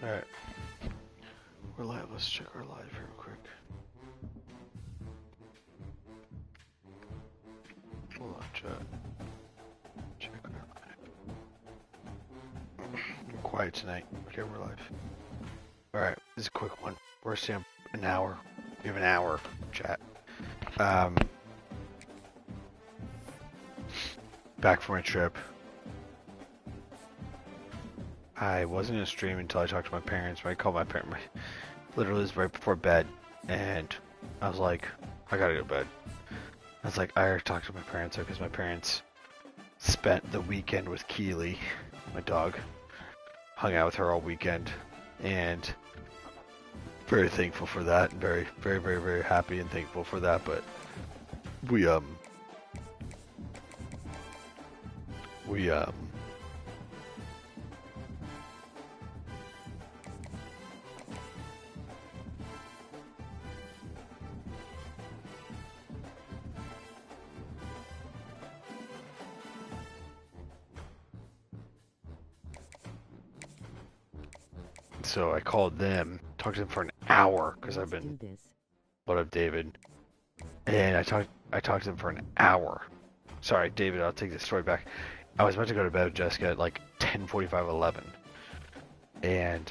Alright. We're live. Let's check our live here real quick. Hold on, chat. Check our live. I'm quiet tonight. Okay, we're live. Alright, this is a quick one. We're staying an hour. We have an hour, chat. Back from my trip. I wasn't going to stream until I talked to my parents. I called my parents. Literally, it was right before bed. And I was like, I gotta go to bed. I was like, I already talked to my parents because my parents spent the weekend with Keely, my dog. Hung out with her all weekend. And very thankful for that. And very, very, very, very happy and thankful for that. But we so I called them, talked to them for an hour because I've been. What up, David? And I talked to them for an hour. Sorry, David. I'll take this story back. I was about to go to bed with Jessica at like 10:45, 11, and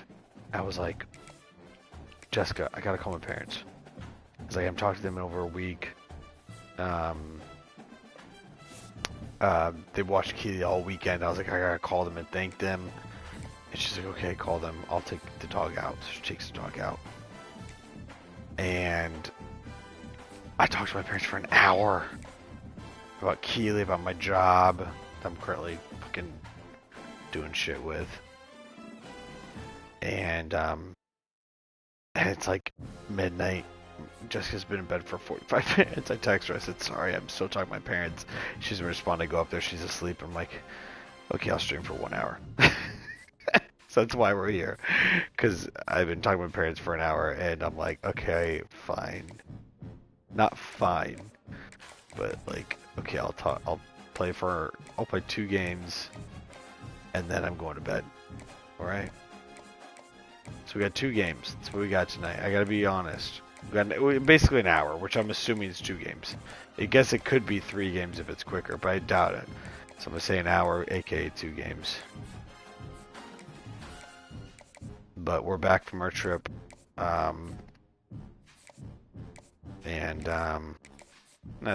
I was like, Jessica, I gotta call my parents. It's like I'm talking to them in over a week. They watched Keely all weekend. I was like, I gotta call them and thank them. And she's like, okay, call them. I'll take the dog out. So she takes the dog out. And I talked to my parents for an hour about Keely, about my job that I'm currently fucking doing shit with. And it's like midnight. Jessica's been in bed for 45 minutes. I text her. I said, sorry, I'm still talking to my parents. She doesn't respond. I go up there. She's asleep. I'm like, okay, I'll stream for 1 hour. So that's why we're here. Because I've been talking to my parents for an hour. And I'm like, okay, fine. Not fine. But like, okay, I'll play 2 games. And then I'm going to bed. Alright? So we got 2 games. That's what we got tonight. I gotta be honest. We got basically an hour, which I'm assuming is 2 games. I guess it could be 3 games if it's quicker, but I doubt it. So I'm gonna say an hour, aka 2 games. But we're back from our trip. That's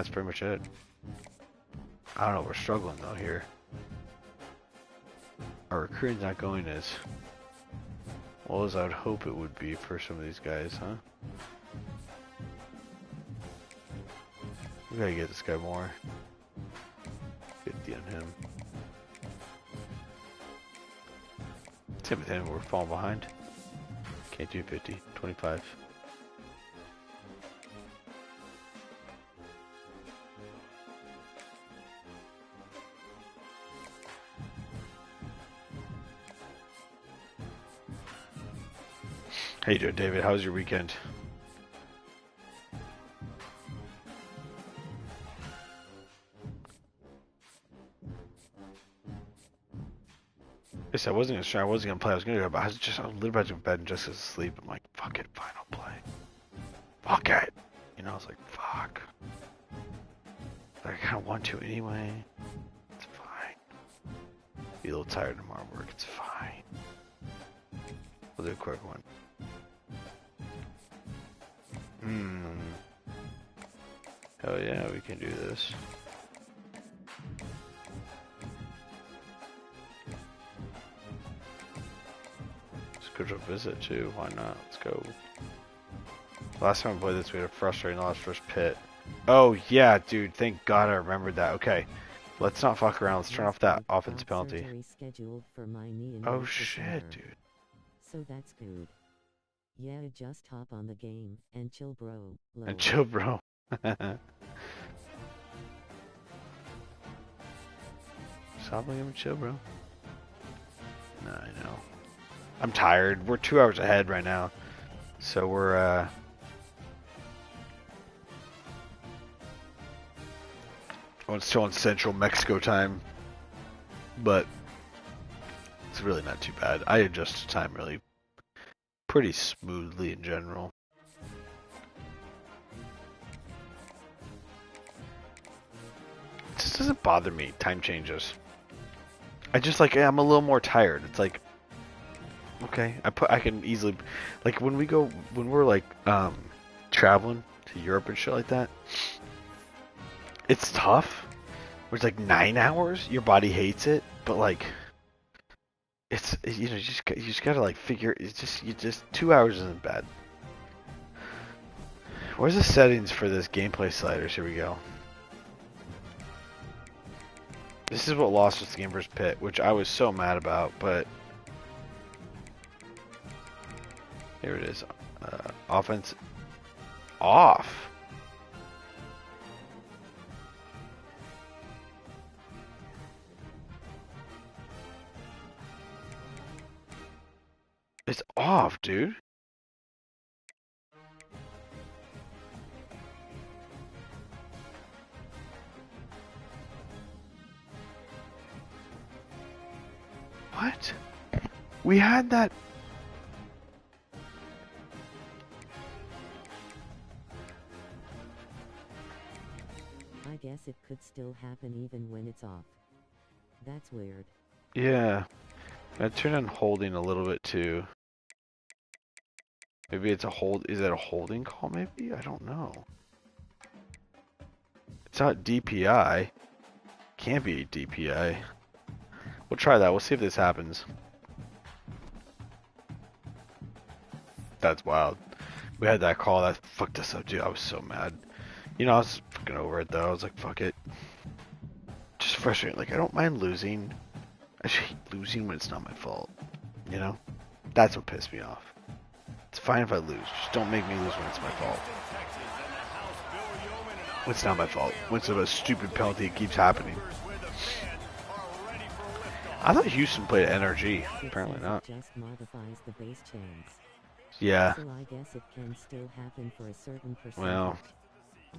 pretty much it. I don't know, we're struggling though here. Our recruiting's not going as well as I would hope it would be for some of these guys, huh? We gotta get this guy more. 50 on him. Same with him, we're falling behind. Can't do 50. 25. How you doing, David? How was your weekend? I wasn't gonna play. I was gonna go, but I was literally about to go to bed and just asleep. I'm like, fuck it, fine, I'll play. Fuck it, you know. I was like, fuck. But I kind of want to anyway. It's fine. Be a little tired tomorrow at work. It's fine. We'll do a quick one. Hell yeah, we can do this. Schedule a visit too, why not? Let's go. Last time I played this, we had a frustrating loss first pit. Oh yeah, dude, thank God I remembered that. Okay, let's not fuck around. Let's turn off that offense penalty. Oh shit, dude. So that's good. Yeah, just hop on the game and chill, bro. Lol. And chill, bro. Stop letting him chill, bro. No, I know. I'm tired. We're 2 hours ahead right now. So we're, well, it's still in Central Mexico time. But it's really not too bad. I adjust to time really pretty smoothly in general. It just doesn't bother me, time changes. I just like, I'm a little more tired. It's like, okay, I can easily, like when we're like, traveling to Europe and shit like that, it's tough. Where it's like 9 hours, your body hates it, but like, it's, you just gotta like figure, you just 2 hours isn't bad. Where's the settings for this gameplay sliders? Here we go. This is what lost us the game versus Pitt, which I was so mad about, but here it is. Offense off. It's off, dude. What? We had that. I guess it could still happen even when it's off. That's weird. Yeah. I turn on holding a little bit too. Maybe it's a hold. Is it a holding call? Maybe? I don't know. It's not DPI. Can't be DPI. We'll try that. We'll see if this happens. That's wild. We had that call. That fucked us up, dude. I was so mad. You know, I was fucking over it, though. I was like, fuck it. Just frustrating. Like, I don't mind losing. I just hate losing when it's not my fault. You know? That's what pissed me off. It's fine if I lose. Just don't make me lose when it's my fault. When it's not my fault. When it's a stupid penalty, it keeps happening. I thought Houston played NRG. Apparently not. Just modifies the base chains. Yeah. So I guess it can still happen for a certain percentage. Well,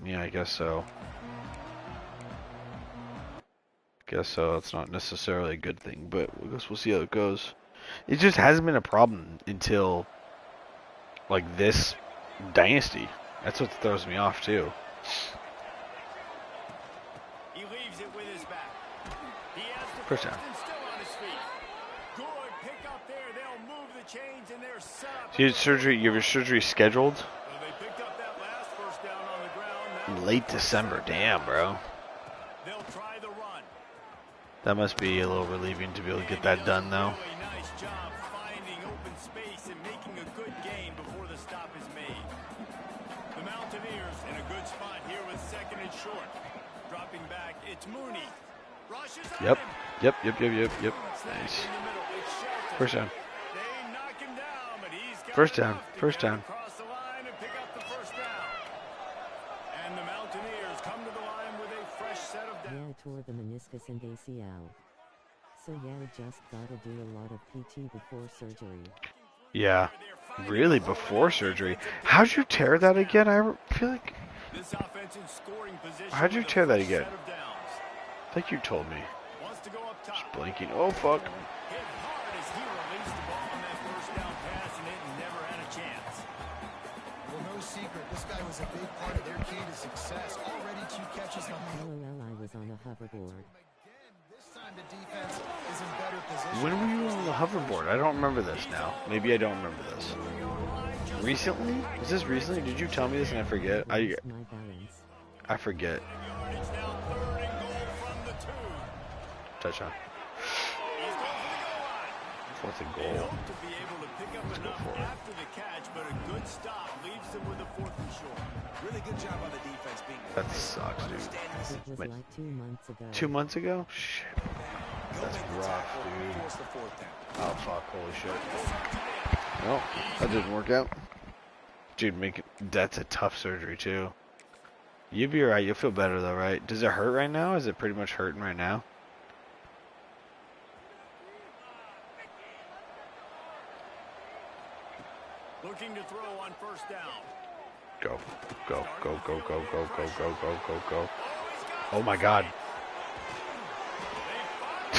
yeah, I guess so. Guess so. It's not necessarily a good thing, but I guess we'll see how it goes. It just hasn't been a problem until like this dynasty. That's what throws me off too. He leaves it with his back. He has the First down. still on his feet. Good pick up there. They'll move the chains and they're set up. So you had surgery. You have your surgery scheduled Well, they picked up that last first down on the ground. Now late December. Damn, bro. they'll try the run. That must be a little relieving to be able to get that done, though. Really nice job finding open space and making a good gain before the stop is made. The Mountaineers in a good spot here with second and short. Dropping back, it's Mooney. Rushes on Yep. him. Yep. Nice. In the middle, it's Shelton. First down. They knock him down, but he's got First down. enough to First get down. across the line and pick up the first down. And the Mountaineers come to the line with a fresh set of downs. Yeah, tore the meniscus and ACL. So yeah, just gotta do a lot of PT before surgery. Yeah. Really, before surgery. How'd you tear that again? I feel like. This offense in scoring position. How'd you with a tear that fresh again? set of downs. I think you told me. Wants to go up top. Just blinking. Oh fuck. Hit hard as he released the ball on that first down pass, and it never had a chance. Well, no secret, this guy was a big part of their key to success. Already 2 catches on the LOL, I was on a hoverboard. again. This time the defense is in better position. When were you on the hoverboard? I don't remember this now. Maybe I don't remember this. Recently? Is this recently? Did you tell me this and I forget? Lost my balance. I forget. It's now 3rd and goal from the 2. Touchdown. He's going for the goal line. What's a They goal? hope to be able to pick up Let's go enough for it. after the catch, but a good stop leaves them with a 4th and short. Really good job on the defense being That sucks, dude. It was Wait. like 2 months ago. 2 months ago? Shit. That's rough, dude. Force the 4th down. Oh fuck, holy shit. Well, that didn't work out. Dude, that's a tough surgery too. You'll be alright, you'll feel better though, right? Does it hurt right now? Is it pretty much hurting right now? Looking to throw on first down. Go. Go. Oh my god.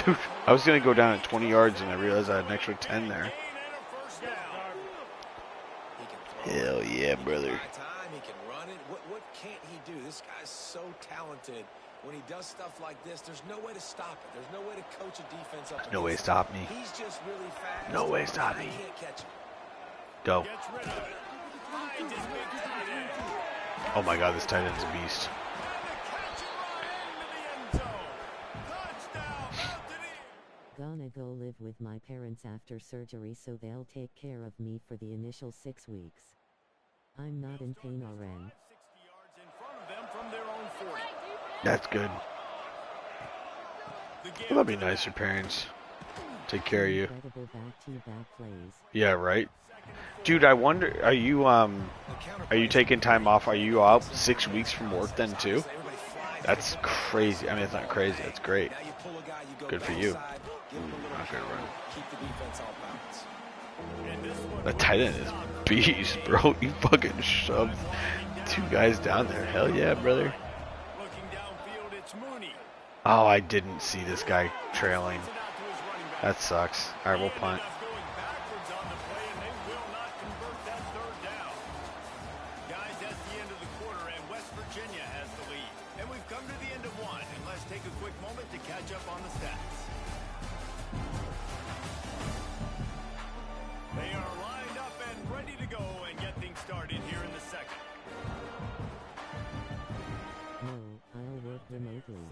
Dude, I was gonna go down at 20 yards and I realized I had an extra 10 there. Gain and a first down. Hell yeah, brother. Time he can run it. What can't he do? This guy's so talented. When he does stuff like this, there's no way to stop it. There's no way to coach a defense up No way to against stop me. him. He's just really fast. No way to stop I me. can't catch him. Go. Gets rid of it. Finds his big tight end. Oh my god, this tight end's a beast. Catch and run into the end zone. Touchdown, Mountaineers. Gonna go live with my parents after surgery so they'll take care of me for the initial 6 weeks. I'm not in pain or 60 yards in front of them from their own 40. That's good. The give Well, that'd be to the nice, your back. parents take care of you. Incredible back-to-back plays. Yeah, right? Dude, I wonder, are you taking time off? Are you out 6 weeks from work then too? That's crazy. I mean, it's not crazy. That's great. Good for you. Not gonna run. Keep the defense off balance. And this one The tight end is beast, bro. You fucking shoved 2 guys down there. Hell yeah, brother. looking downfield, it's Mooney. Oh, I didn't see this guy trailing. Sends it out to his running back. That sucks. All right, we'll punt. Ended up going backwards on the play, and they will not convert that third down. Guys, that's the end of the quarter, and West Virginia has the lead. And we've come to the end of one, and let's take a quick moment to catch up on the stats. They are lined up and ready to go and get things started here in the second. No, I'll work remotely.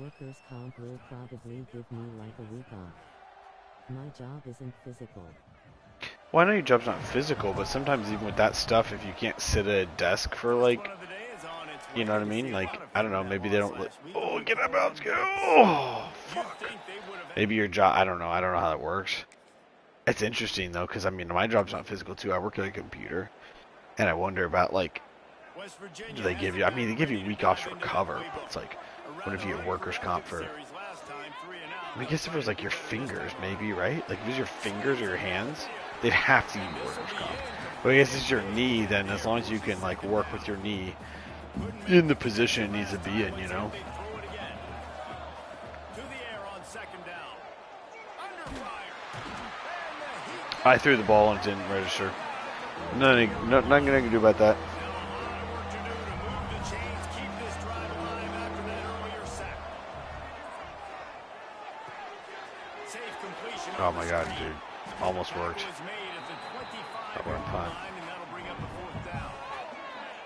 Workers' comp will probably give me like a week off. My job isn't physical. Well, I know your job's not physical, but sometimes even with that stuff, if you can't sit at a desk for like, One of the day is on its you way. know what I We mean? see a Like, lot of I don't know, that maybe they loss don't. last week. Oh, get out of bounds, go! Oh, You'd fuck. think they would have Maybe your job. I don't know. I don't know how that works. It's interesting though, because I mean, my job's not physical too. I work at a computer, and I wonder about like, West Virginia do they has give the you? I back mean, they give you ready a week to off dive to into the recover, playbook. but it's like, A what if you rather get workers' comp for? series last time, 3 and out. I mean, I guess if it was like your fingers, maybe, right? Like if it was your fingers or your hands, they'd have to give you workers' comp. But I guess it's your knee, then as long as you can like work with your knee in the position it needs to be in, you know. They throw it again. To the air on second down. Under fire. And the heat. I threw the ball and it didn't register. Nothing I can do about that. Still a lot of work to do to move the chains, keep this drive alive after that earlier sack. Safe completion. Oh on my the god, screen. dude. Almost worked. Was made at the 25 That went punt. line, and that'll bring up the fourth down.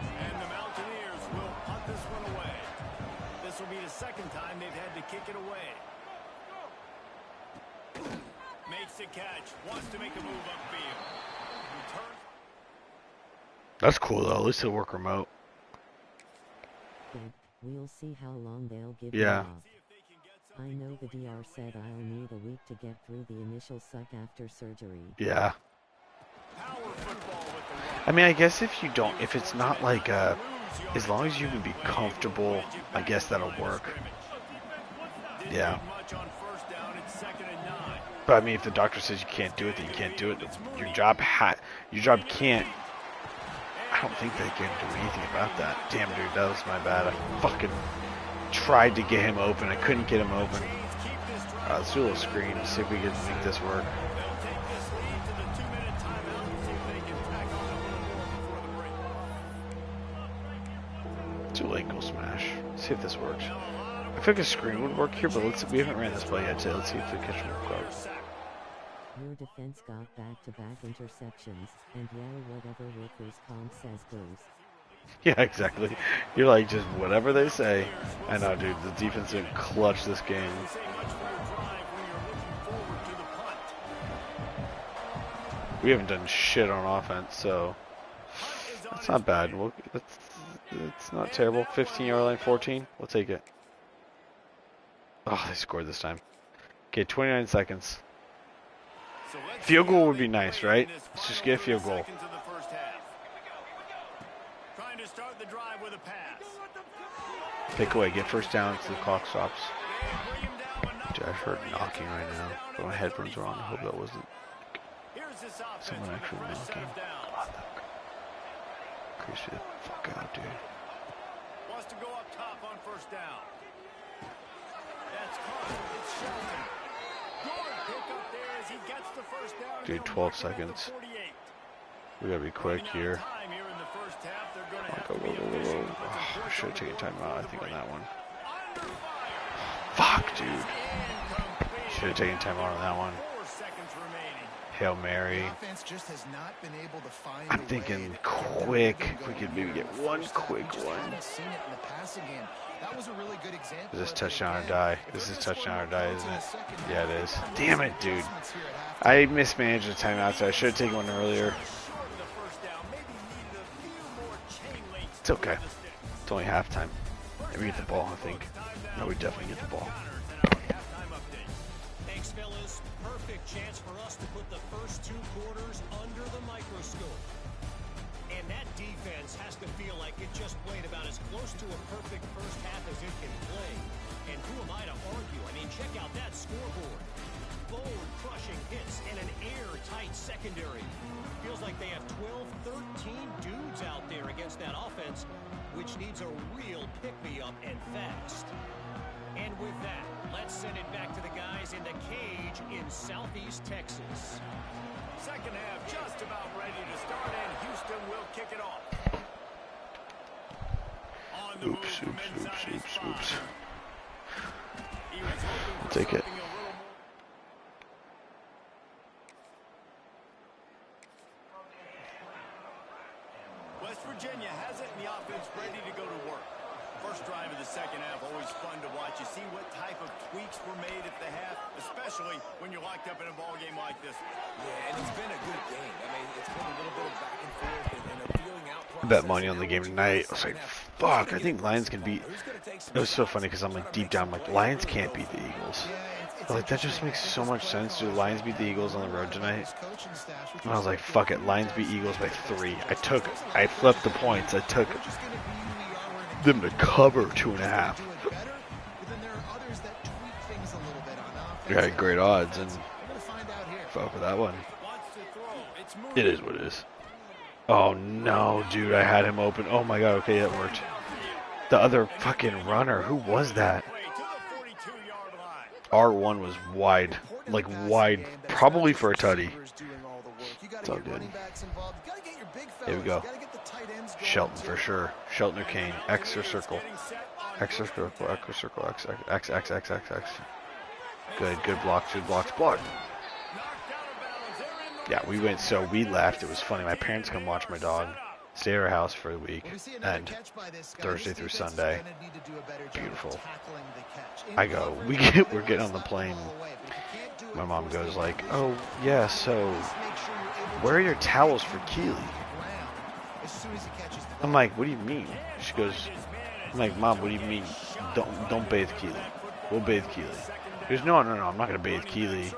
And the Mountaineers will punt this one away. This will be the second time they've had to kick it away. Makes a catch, wants to make a move upfield. Returns. That's cool though. At least it'll work remote. Good. We'll see how long they'll give Yeah. me off. I know the DR said I'll need a week to get through the initial suck after surgery. Yeah. Power football with the run. I mean, I guess if you don't, if it's not like as long as you can be comfortable, I guess that'll work. Didn't Yeah. need much on first down, it's second and 9. But I mean, if the doctor says you can't do it, then you can't do it. Your job can't. I don't think they can do anything about that. Damn, dude, that was my bad. I fucking tried to get him open. I couldn't get him open. Keep this drive. Let's do a little screen and see if we can make this work. They'll take this lead to the 2-minute timeout and see if they can tack on a little more before the break. Let's do ankle smash. See if this works. I feel like a screen would work here, but we haven't ran this play yet, so let's see if we catch him quick. Your defense got back-to-back interceptions, and yeah, whatever workers' comp says goes. Yeah, exactly. You're like, just whatever they say. I know, dude, the defense didn't clutch this game. You say much for your drive when you're looking forward to the punt. We haven't done shit on offense, so Punt is on it's not bad. It's not terrible. 15-yard line, 14. We'll take it. Oh, they scored this time. Okay, 29 seconds. So let's Field see goal how would they be nice, play right? in this Let's just final get a field 30 goal. seconds of the first half. Trying to start the drive with a pass. Take away, get first down until the clock stops. They bring him down enough Dude, I to heard bring knocking the right first now, down but my at the headphones are on. I hope 35. that wasn't Here's this offense someone with the actually first set knocking. of downs. God, that creeps me the fuck out, dude. Wants to go up top on first down. That's caught. It's Shelton. Good pick up there as he gets the first down. Dude, and they'll 12 mark him at the seconds. 48. We gotta be quick here. Go, go, go, go, go. Oh, I should have taken time out, I think, on that one. Fuck, dude. Should have taken time out on that one. Hail Mary. I'm thinking quick. If we could maybe get one quick one. Is this touchdown or die? This is touchdown or die, isn't it? Yeah, it is. Damn it, dude. I mismanaged the timeout, so I should have taken one earlier. It's okay. It's only halftime. And we get the ball, I think. No, we definitely get the ball. Thanks, fellas. Perfect chance for us to put the first 2 quarters under the microscope. And that defense has to feel like it just played about as close to a perfect first half as it can play. And who am I to argue? I mean, check out that scoreboard. Bold crushing hits and an airtight secondary. Feels like they have 12, 13 dudes out there against that offense, which needs a real pick-me-up and fast. And with that, let's send it back to the guys in the cage in Southeast Texas. Second half just about ready to start, and Houston will kick it off. On the move from inside his spot. He was hoping for Take it. something a little more. West Virginia has it, and the offense ready to go to work. First drive of the second half, always fun to watch. You see what type of tweaks were made at the half, especially when you're locked up in a ball game like this. Yeah, and it's been a good game. I mean, it's been a little bit of back and forth and a feeling out I process. bet money on the game tonight. I was like, fuck, I think Lions can beat. It was so funny because I'm like, deep down, I'm like, Lions can't beat the Eagles. But like, that just makes so much sense. Do the Lions beat the Eagles on the road tonight? And I was like, fuck it, Lions beat Eagles by 3. I flipped the points. I took them to cover 2.5. Yeah, great odds, and fuck with that one. It is what it is. Oh no, dude, I had him open. Oh my god, okay, that worked. The other fucking runner, who was that? R1 was wide, like wide, probably for a tutty. It's all good. Here we go. Shelton for sure. Shelton or Kane. X or circle. X or circle. X or circle. X, X, X, X, X, X. Good blocks, good blocks. Block. Yeah, we went, so we left. It was funny. My parents come watch my dog. Stay at our house for a week. And Thursday through Sunday. Beautiful. I go, we're getting on the plane. My mom goes like, oh, yeah, so where are your towels for Keely? I'm like, what do you mean? She goes, I'm like, Mom, what do you mean? Don't bathe Keely. We'll bathe Keely. She goes, no, I'm not going to bathe Keely.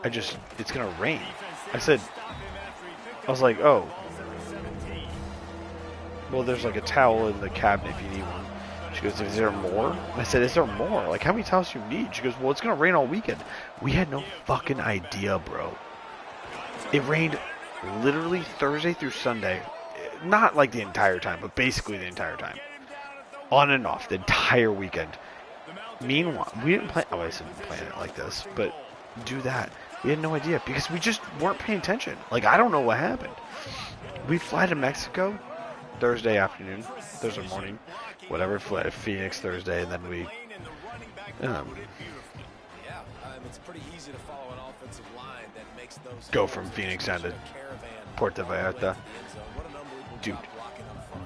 It's going to rain. I was like, oh. Well, there's like a towel in the cabinet if you need one. She goes, is there more? I said, is there more? Like, how many towels do you need? She goes, well, it's going to rain all weekend. We had no fucking idea, bro. It rained literally Thursday through Sunday. Not like the entire time, but basically the entire time. On and off, the entire weekend. Meanwhile, we didn't plan, oh, I didn't plan it like this, but do that. We had no idea because we just weren't paying attention. Like, I don't know what happened. We fly to Mexico Thursday afternoon, Thursday morning, whatever, fly to Phoenix Thursday, and then we It's pretty easy to follow an offensive line that makes those go from Phoenix down to Puerto Vallarta. Dude,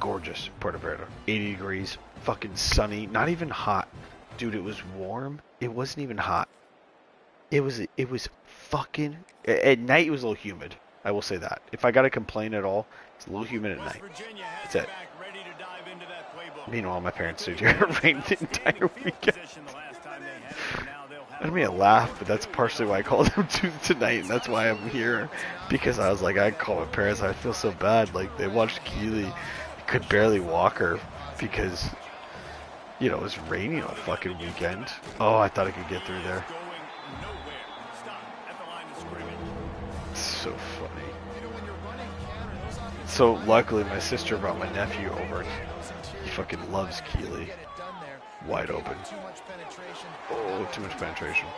gorgeous Puerto Vallarta. 80 degrees, fucking sunny, not even hot. Dude, it was warm. It wasn't even hot. It was fucking, at night it was a little humid. I will say that. If I gotta complain at all, it's a little humid at night. That's it. Meanwhile, my parents stayed here. It rained the entire weekend. I mean, I laugh, but that's partially why I called them tonight, and that's why I'm here. Because I was like, I call my parents, I feel so bad. Like, they watched Keely, could barely walk her because, you know, it was raining all fucking weekend. Oh, I thought I could get through there. So funny. So luckily my sister brought my nephew over. He fucking loves Keely. Wide open. Oh, too much penetration.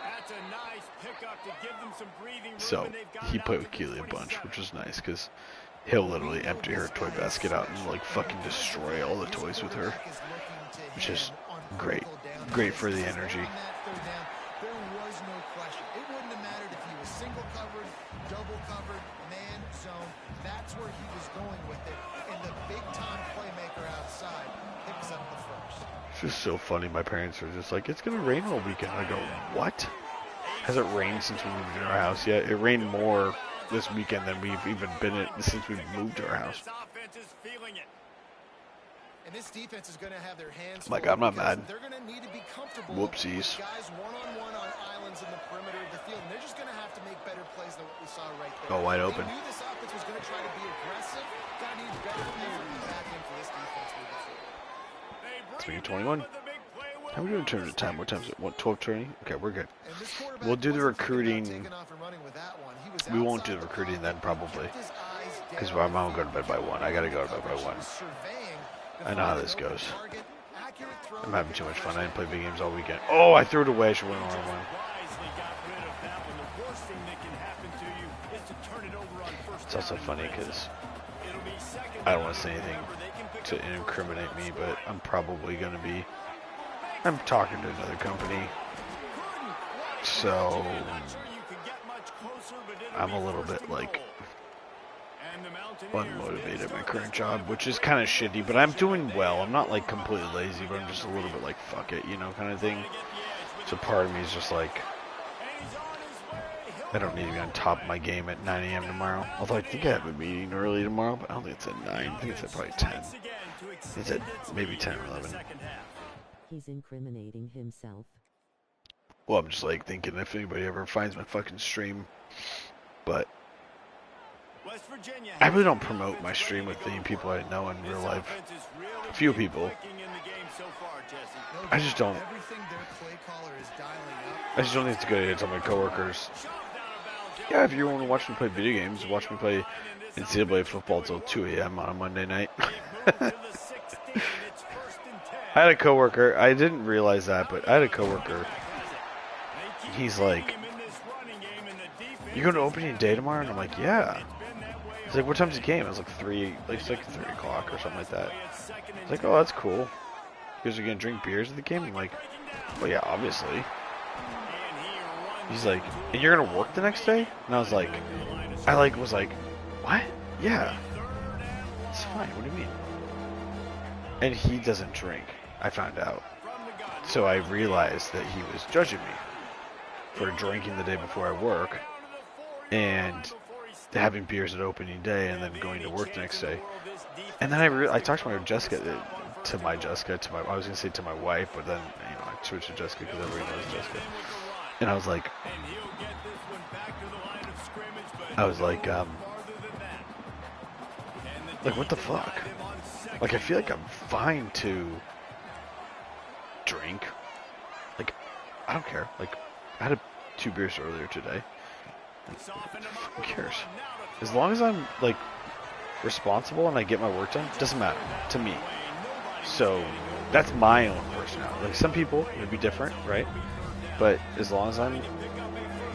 That's a nice pickup to give them some breathing room, So and they've got he it played out with to the Keely a bunch, 27. which was nice because he'll literally empty her toy basket out and like fucking destroy all the toys with her, which is great. Great for the energy. There was no question. It wouldn't have mattered if he was single covered, double covered, man zone. That's where he was going with it. And the big-time playmaker outside picks up the first. It's just so funny. My parents are just like, it's gonna rain all weekend. I go, what? Hasn't rained since we moved in our house yet. It rained more this weekend than we've even been in since we've moved to our house. This offense is feeling it. And this defense is going to have their hands Like, full I'm not because mad. they're going to need to be comfortable Whoopsies. with guys one-on-one on islands in the perimeter of the field. And they're just going to have to make better plays than what we saw right there. Oh, wide open. They knew this offense was going to try to be aggressive. Got to need better players to be back in for this defense moving forward. Speaking of 21. How are we doing in terms of time? What time is it? What, 12:30? Okay, we're good. And this quarterback We'll do the wasn't thinking about recruiting. taking off and running with that one. He was We won't do outside the recruiting then, pocket, probably. kept his eyes Because down my mom will go to bed by 1. I gotta go to bed by 1. surveying the I know how field, this open goes. target, accurate throw, I'm having too much fun. I didn't play video games all weekend. Oh, I threw it away. I should went on one. Wisely got rid of that one. The worst thing that can happen to you is to turn it over on first It's also down. funny because It'll be second I don't down. want to say anything Remember, they can pick to up the first incriminate down me, score. but I'm probably going to be. I'm talking to another company, so Not sure you could get much closer, but it'll I'm be a little first bit and like goal. And the Mountaineers unmotivated did at my start current this job, drive which with is kind of possession shitty, but I'm position, doing but they well. I'm have not no like completely problem lazy, but I'm down just a the little bit field. like fuck it, you know, kind of thing. Trying to get the edge with So the part of me is just like, and he's on his way. I don't need to be on top of my game at 9 a.m. tomorrow. Although I think I have a meeting early tomorrow, but I don't think it's at 9. I think it's at probably 10. It's at maybe 10 or 11. He's incriminating himself. Well, I'm just like thinking if anybody ever finds my fucking stream, but I really don't promote my stream with the people I know in real life. A few people. I just don't. everything their play caller is dialing up. I just don't think it's a good idea to tell my coworkers. Yeah, if you want to watch me play video games, watch me play NCAA football till 2 a.m. on a Monday night. I had a coworker. I didn't realize that, but I had a coworker. He's like, "You going to opening day tomorrow?" And I'm like, "Yeah." He's like, "What time's the game?" I was like, 3. Like, it's like 3 o'clock or something like that. He's like, "Oh, that's cool." He goes, "Are you gonna drink beers at the game?" I'm like, "Well, yeah, obviously." He's like, "And you're gonna work the next day?" And I was like, "What? Yeah, it's fine. What do you mean?" And he doesn't drink. I found out. So I realized that he was judging me for drinking the day before I work and having beers at opening day and then going to work the next day. And then I talked to my Jessica, I was gonna say to my wife, but then I switched to Jessica because everybody knows Jessica. And I was like, what the fuck? Like, I feel like I'm fine to drink. Like, I don't care. Like, I had 2 beers earlier today. Who cares? As long as I'm, like, responsible and I get my work done, doesn't matter to me. So, that's my own personality. Like, some people, it would be different, right? But as long as I'm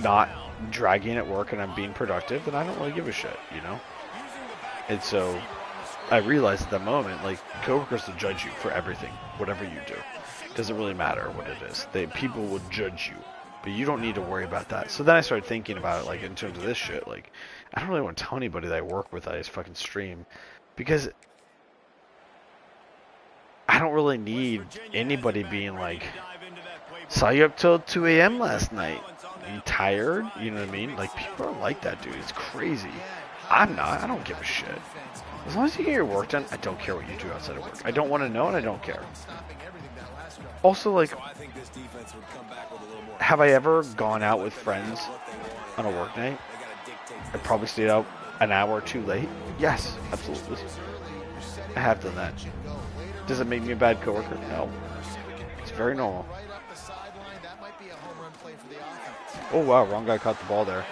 not dragging at work and I'm being productive, then I don't really give a shit, you know? And so, I realized at that moment, like, coworkers will judge you for everything, whatever you do. It doesn't really matter what it is. People will judge you, but you don't need to worry about that. So then I started thinking about it, like, in terms of this shit. Like, I don't really want to tell anybody that I work with that I just fucking stream, because I don't really need anybody being like, "Saw you up till 2 a.m. last night. Are you tired?" You know what I mean? Like, people are like that, dude. It's crazy. I'm not. I don't give a shit. As long as you get your work done, I don't care what you do outside of work. I don't want to know and I don't care. Also, like, have I ever gone out with friends on a work night? I probably stayed out an hour or 2 late. Yes, absolutely. I have done that. Does it make me a bad coworker? No. It's very normal. Oh wow, wrong guy caught the ball there.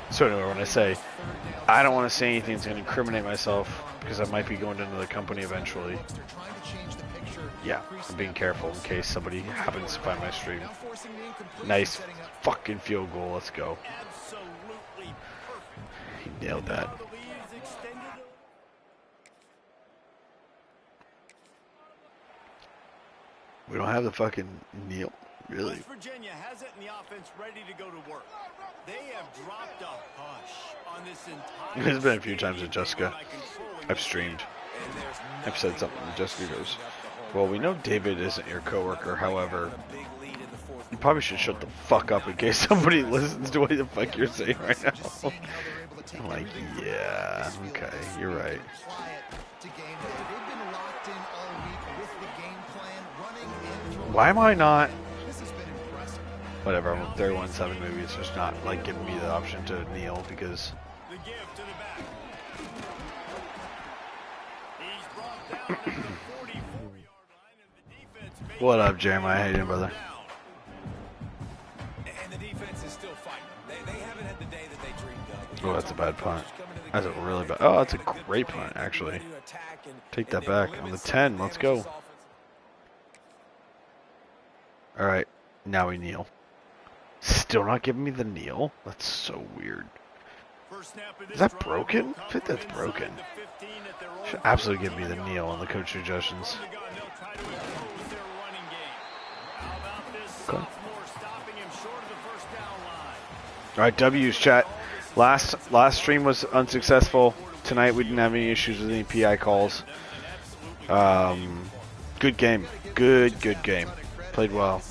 So anyway, when I say I don't want to say anything that's going to incriminate myself because I might be going to another company eventually. Yeah, I'm being careful in case somebody happens to find my stream. Now forcing the incompletion, Nice setting up fucking field goal. Let's go. Absolutely perfect. He nailed And that. now the lead is extended. We don't have the fucking kneel. Really? West Virginia has it in the offense ready to go to work. They have dropped a hush on this entire There's been a few times with stadium Jessica. by controlling I've this streamed. And there's I've said nothing something. wrong Jessica with goes, shutting up the home well, we run. know David isn't your coworker. However, A big lead in the fourth you probably should shut the fuck up in case somebody listens to what the fuck you're saying right now. just seeing how they're able to take I'm like, everything from yeah, this field okay, this you're week right. and apply it to game day. They've been locked in all week with the game plan, running and throwing. Why am I not? This has been impressive. Whatever, I'm 31-7 maybe. It's just not like giving me the option to kneel because The give to the back. He's brought down at the 44-yard line, and the defense makes what up, Jeremiah? How you doing, brother? down. And the defense is still fighting. They haven't had the day that they dreamed of. Oh, that's a bad punt. That's a really bad. Oh, that's a great punt, actually. Take that back on the 10. Let's go. All right, now we kneel. Still not giving me the kneel. That's so weird. First snap of this Is that drive broken? will I come think from that's inside broken. the 15 at their own Should 40. absolutely give me the kneel on the coach suggestions. From the gun, they'll try to impose their running game. How about this Okay. sophomore stopping him short of the first down line? All right, W's chat. Last stream was unsuccessful. Tonight we didn't have any issues with any PI calls. Good game. Good game. Played well.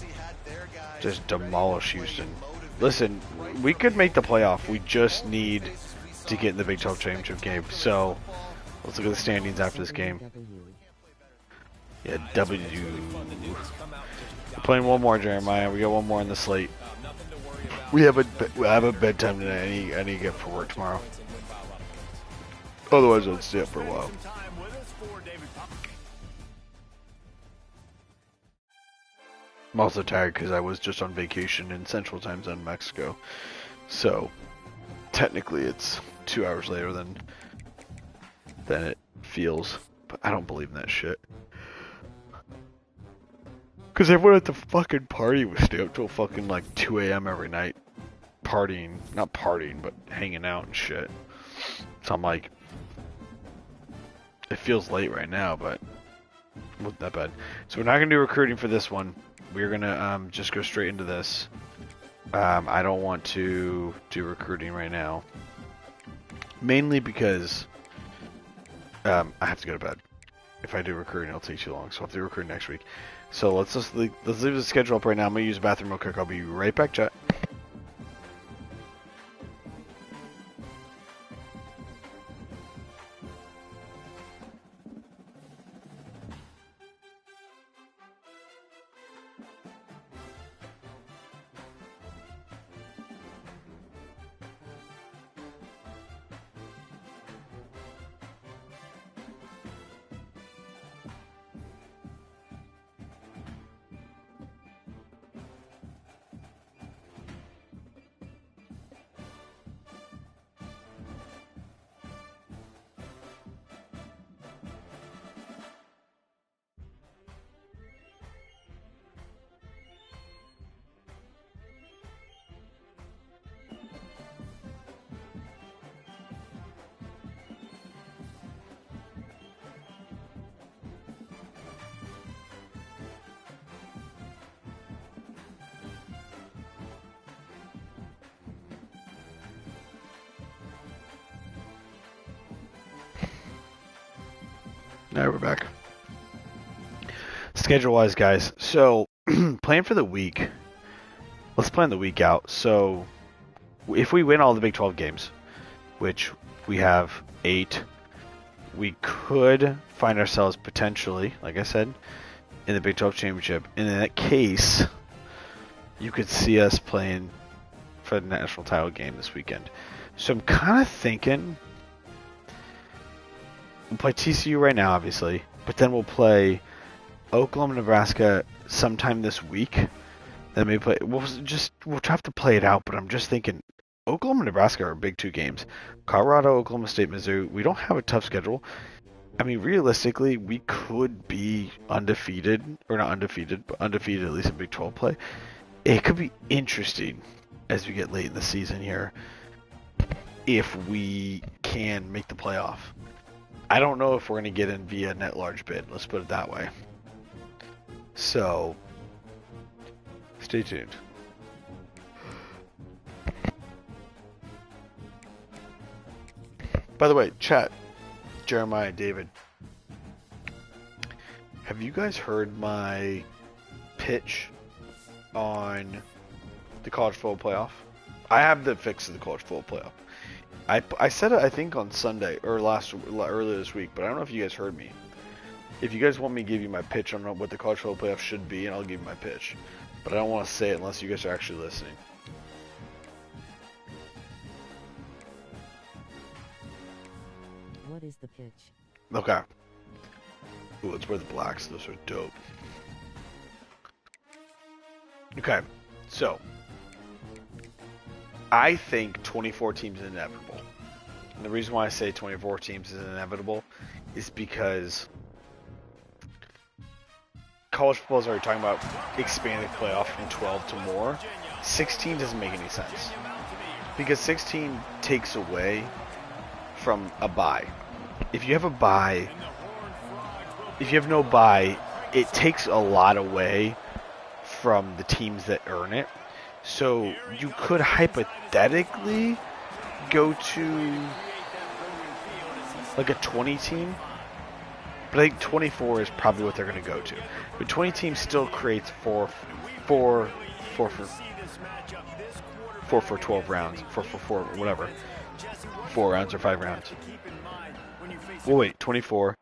Just demolish Houston. Listen, we could make the playoff. We just need to get in the Big 12 championship game. So let's look at the standings after this game. Yeah, W. We're playing one more, Jeremiah. We got one more in the slate. We have a bedtime tonight. I need to get for work tomorrow. Otherwise, I'd stay up for a while. Some time with us for David Pop- I'm also tired because I was just on vacation in Central Time Zone, Mexico. So technically, it's 2 hours later than it feels. But I don't believe in that shit. Because everyone at the fucking party would stay up till fucking like 2 a.m. every night. Partying. Not partying, but hanging out and shit. So I'm like, it feels late right now, but it wasn't that bad. So we're not going to do recruiting for this one. We're going to just go straight into this. I don't want to do recruiting right now. Mainly because I have to go to bed. If I do recruiting, it'll take too long. So I'll have to do recruiting next week. So let's leave the schedule up right now. I'm going to use the bathroom real quick. I'll be right back, chat. Now we're back. Schedule-wise, guys. So, plan for the week. Let's plan the week out. So, if we win all the Big 12 games, which we have 8, we could find ourselves potentially, like I said, in the Big 12 championship. And in that case, you could see us playing for the national title game this weekend. So I'm kind of thinking we'll play TCU right now, obviously, but then we'll play Oklahoma, Nebraska sometime this week. Then maybe play. We'll have to play it out. But I'm just thinking, Oklahoma, Nebraska are big 2 games. Colorado, Oklahoma State, Missouri. We don't have a tough schedule. I mean, realistically, we could be undefeated, or not undefeated, but undefeated at least in Big 12 play. It could be interesting as we get late in the season here if we can make the playoff. I don't know if we're going to get in via net large bid. Let's put it that way. So, stay tuned. By the way, chat, Jeremiah, David, have you guys heard my pitch on the college football playoff? I have the fix of the college football playoff. I said it, I think, on Sunday or earlier this week, but I don't know if you guys heard me. If you guys want me to give you my pitch on what the college football playoff should be, and I'll give you my pitch. But I don't want to say it unless you guys are actually listening. What is the pitch? Okay. Ooh, let's wear the blacks. Those are dope. Okay, so I think 24 teams is inevitable. And the reason why I say 24 teams is inevitable is because college football is already talking about expanding the playoff from 12 to more. 16 doesn't make any sense because 16 takes away from a bye. If you have a bye, if you have no bye, it takes a lot away from the teams that earn it. So you could hypothetically go to like a 20 team, but I think 24 is probably what they're going to go to. But 20 teams still creates four for 12 rounds, 4 for 4, whatever, 4 rounds or 5 rounds. Well, wait, 24.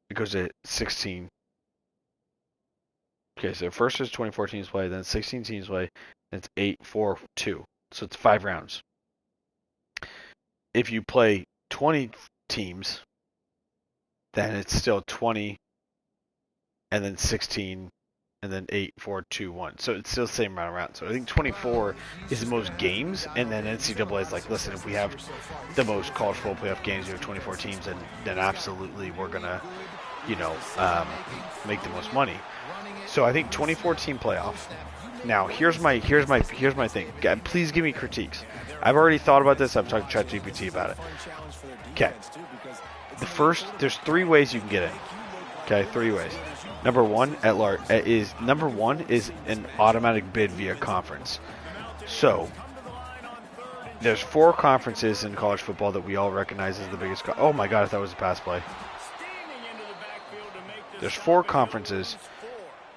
It goes to 16. Okay, so first is 24 teams play, then 16 teams play, and it's 8, 4, 2. So it's 5 rounds. If you play 20 teams, then it's still 20, and then 16, and then 8, 4, 2, 1. So it's still the same amount of rounds. So I think 24 is the most games, and then NCAA is like, listen, if we have the most college football playoff games, you have 24 teams, then absolutely we're going to, make the most money. So I think 24 team playoff. Now here's my thing. God, please give me critiques. I've already thought about this. I've talked to ChatGPT about it. Okay. There's 3 ways you can get in. Okay, 3 ways. Number one is an automatic bid via conference. So there's 4 conferences in college football that we all recognize as the biggest. Oh my God, I thought it was a pass play. There's 4 conferences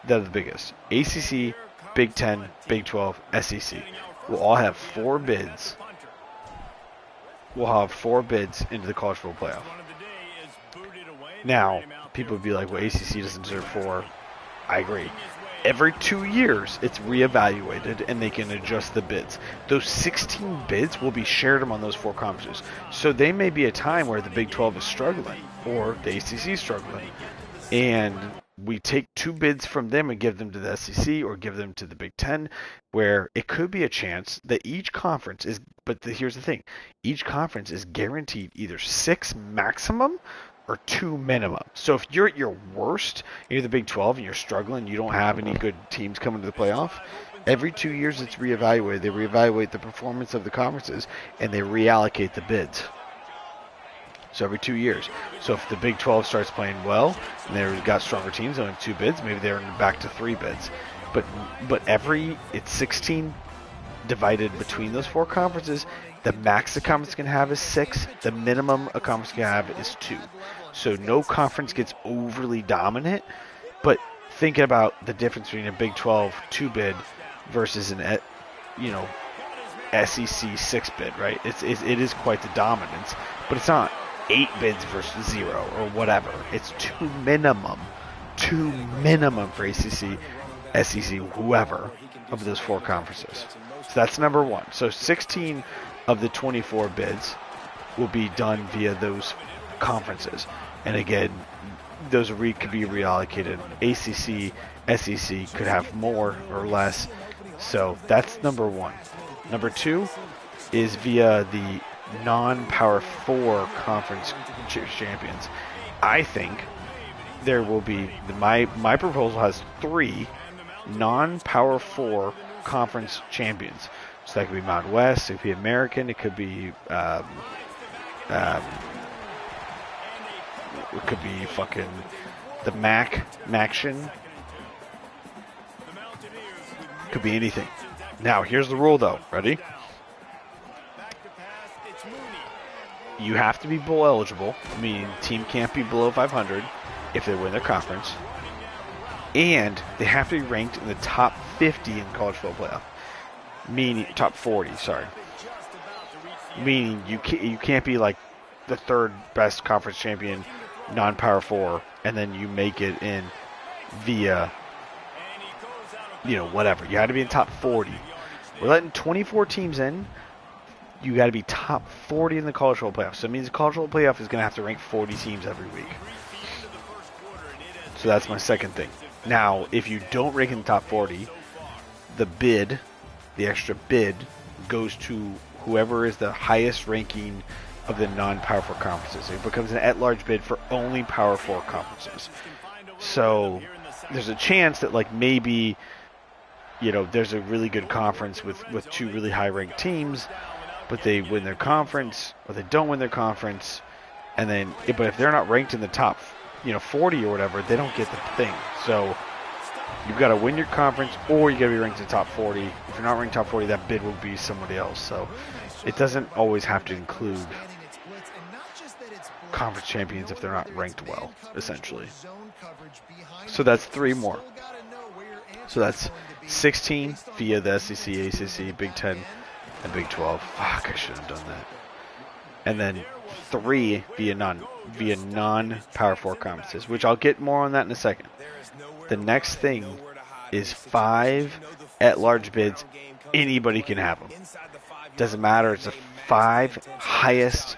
that are the biggest. ACC, Big 10, Big 12, SEC. We'll all have 4 bids. We'll have 4 bids into the college football playoff. Now, people would be like, well, ACC doesn't deserve 4. I agree. Every 2 years, it's reevaluated, and they can adjust the bids. Those 16 bids will be shared among those 4 conferences. So there may be a time where the Big 12 is struggling, or the ACC is struggling, and we take 2 bids from them and give them to the SEC or give them to the Big 10, where it could be a chance that each conference is, here's the thing, each conference is guaranteed either 6 maximum or 2 minimum. So if you're at your worst, you're the Big 12 and you're struggling, you don't have any good teams coming to the playoff, every 2 years it's reevaluated. They reevaluate the performance of the conferences and they reallocate the bids. So every 2 years. So if the Big 12 starts playing well and they've got stronger teams, only 2 bids, maybe they're back to 3 bids. But it's 16 divided between those 4 conferences. The max a conference can have is 6. The minimum a conference can have is 2. So no conference gets overly dominant. But thinking about the difference between a Big 12 2 bid versus an SEC 6 bid, right? It is quite the dominance, but it's not 8 bids versus 0 or whatever. It's 2 minimum. 2 minimum for ACC, SEC, whoever of those 4 conferences. So that's number one. So 16 of the 24 bids will be done via those conferences. And again, those could be reallocated. ACC, SEC could have more or less. So that's number one. Number two is via the non-Power 4 conference champions. I think there will be my proposal has 3 non-Power 4 conference champions. So that could be Mountain West, it could be American, it could be it could be fucking the Maction. Could be anything. Now, here's the rule, though. Ready? You have to be bowl eligible, meaning the team can't be below 500 if they win their conference. And they have to be ranked in the top 50 in college football playoff. Meaning, top 40, sorry. Meaning you can't be like the 3rd best conference champion, non-Power 4, and then you make it in via, whatever. You had to be in top 40. We're letting 24 teams in. You got to be top 40 in the college football playoff. So it means the college football playoff is going to have to rank 40 teams every week. So that's my second thing. Now, if you don't rank in the top 40, the extra bid, goes to whoever is the highest ranking of the non-Power 4 conferences. It becomes an at-large bid for only Power 4 conferences. So there's a chance that maybe there's a really good conference with 2 really high-ranked teams, but they win their conference or they don't win their conference, and then but if they're not ranked in the top 40 or whatever, they don't get the thing. So you've got to win your conference or you got to be ranked in the top 40. If you're not ranked top 40, that bid will be somebody else. So it doesn't always have to include conference champions if they're not ranked well, essentially. So that's 3 more. So that's 16 via the SEC, ACC, Big 10, and Big 12. Fuck, I should have done that. And then 3 via non-Power 4 conferences, which I'll get more on that in a second. The next thing is 5 at-large bids. Anybody can have them. Doesn't matter. It's the 5 highest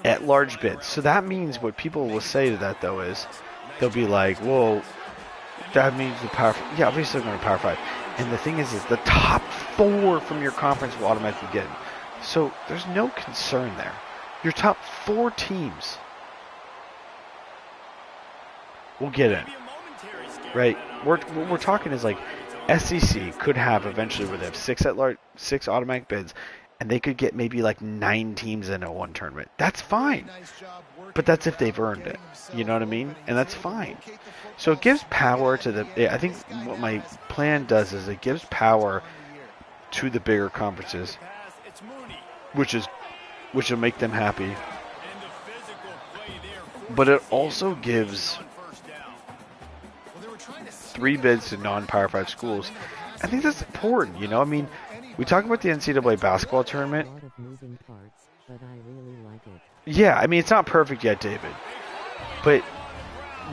at-large bids. So that means what people will say to that, though, is they'll be like, well, that means the Power 5. Yeah, obviously they're going to Power 5. And the thing is the top 4 from your conference will automatically get in. So there's no concern there. Your top 4 teams will get in. Right? What we're talking is SEC could have eventually where they have 6 automatic bids, and they could get maybe 9 teams in a one tournament. That's fine. But that's if they've earned it. You know what I mean? And that's fine. So it gives power to I think what my plan does is it gives power to the bigger conferences, which will make them happy. But it also gives 3 bids to non-Power 5 schools. I think that's important, I mean, we talk about the NCAA basketball tournament. Yeah, I mean, it's not perfect yet, David. But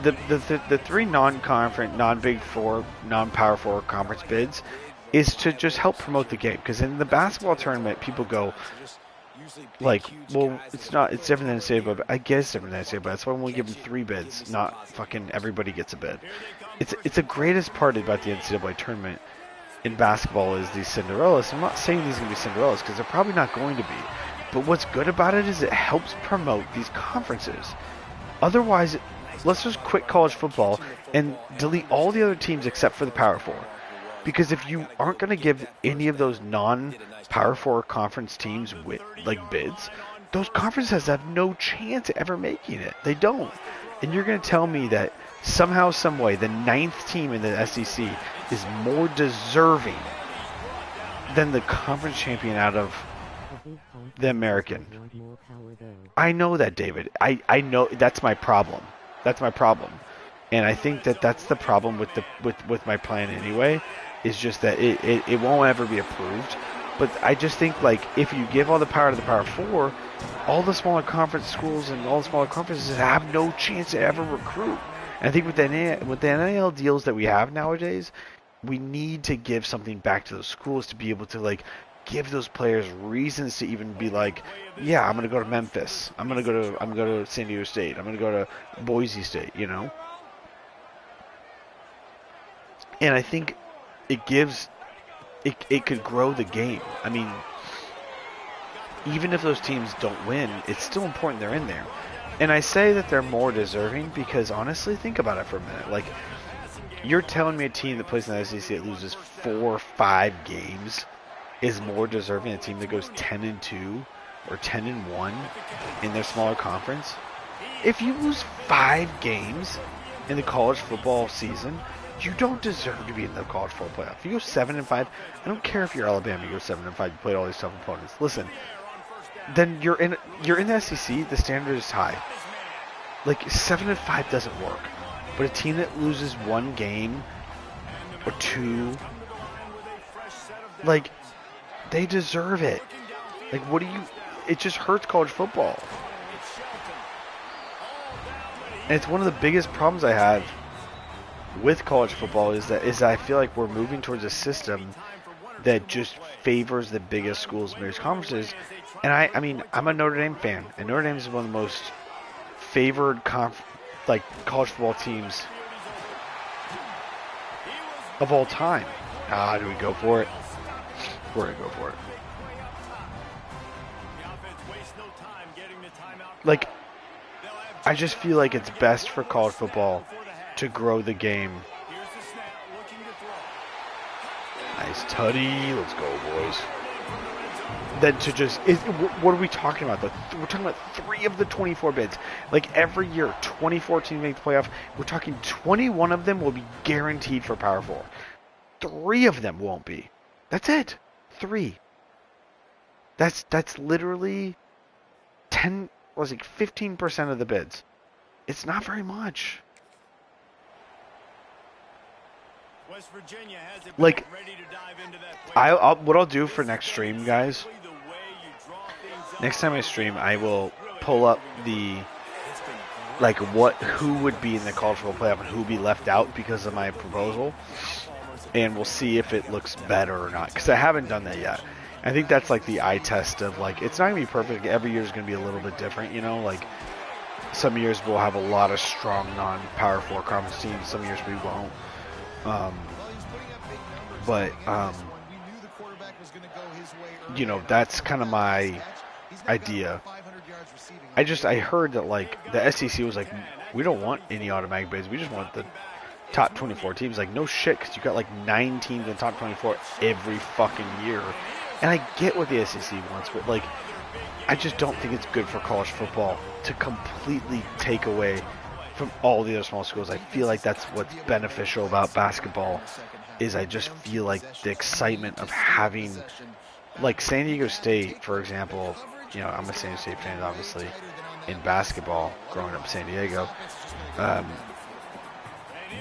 the 3 non-conference, non-Big 4, non-Power 4 conference bids is to just help promote the game. Because in the basketball tournament, people go, well, it's different than NCAA, but I guess it's different than NCAA, but that's why we give them 3 bids, not fucking everybody gets a bid. It's the greatest part about the NCAA tournament in basketball is these Cinderellas. I'm not saying these are going to be Cinderellas because they're probably not going to be. But what's good about it is it helps promote these conferences. Otherwise, let's just quit college football and delete all the other teams except for the Power 4. Because if you aren't going to give any of those non-Power 4 conference teams with bids, those conferences have no chance at ever making it. They don't. And you're going to tell me that somehow, some way, the 9th team in the SEC is more deserving than the conference champion out of the American. I know that, David. I know that's my problem. That's my problem. And I think that's the problem with my plan anyway, is just that it won't ever be approved. But I just think if you give all the power to the Power 4, all the smaller conference schools and all the smaller conferences have no chance to ever recruit. And I think with the NIL deals that we have nowadays, we need to give something back to those schools to be able to give those players reasons to even be yeah, I'm gonna go to Memphis. I'm gonna go to San Diego State. I'm gonna go to Boise State. And I think it could grow the game. I mean, even if those teams don't win, it's still important they're in there. And I say that they're more deserving because honestly, think about it for a minute. Like, you're telling me a team that plays in the SEC that loses 4 or 5 games is more deserving than a team that goes 10-2 or 10-1 in their smaller conference? If you lose 5 games in the college football season, you don't deserve to be in the college football playoff. If you go 7-5, I don't care if you're Alabama, you go 7-5, you played all these tough opponents. Listen, then you're in the SEC, the standard is high. Like 7-5 doesn't work. But a team that loses 1 game or 2, like, they deserve it. Like, what do you... It just hurts college football. And it's one of the biggest problems I have with college football is that I feel like we're moving towards a system that just favors the biggest schools, biggest conferences. And I mean, I'm a Notre Dame fan, and Notre Dame is one of the most favored college football teams of all time. Do we go for it? We're gonna go for it. Like, I just feel like it's best for college football to grow the game. Nice tutty. Let's go, boys. Then to just... what are we talking about? We're talking about 3 of the 24 bids. Like, every year, 24 teams make the playoff. We're talking 21 of them will be guaranteed for Power 4. 3 of them won't be. That's it. 3. That's literally 15% of the bids. It's not very much. West Virginia has it Like, ready to dive into that what I'll do for next stream, guys, next time I stream, I will pull up the, like, who would be in the college football playoff and who would be left out because of my proposal, and we'll see if it looks better or not, because I haven't done that yet. I think that's like the eye test of, like, it's not going to be perfect. Every year is going to be a little bit different, you know, like, some years we'll have a lot of strong non-Power 4 conference teams, some years we won't. You know, that's kind of my idea. I heard that, like, the SEC was like, we don't want any automatic bids, we just want the top 24 teams. Like, no shit, because you got like 9 teams in the top 24 every fucking year. And I get what the SEC wants, but, like, I just don't think it's good for college football to completely take away from all the other small schools. I feel like that's what's beneficial about basketball, is I just feel like the excitement of having, like, San Diego State, for example. You know, I'm a San Diego State fan, obviously, in basketball, growing up in San Diego.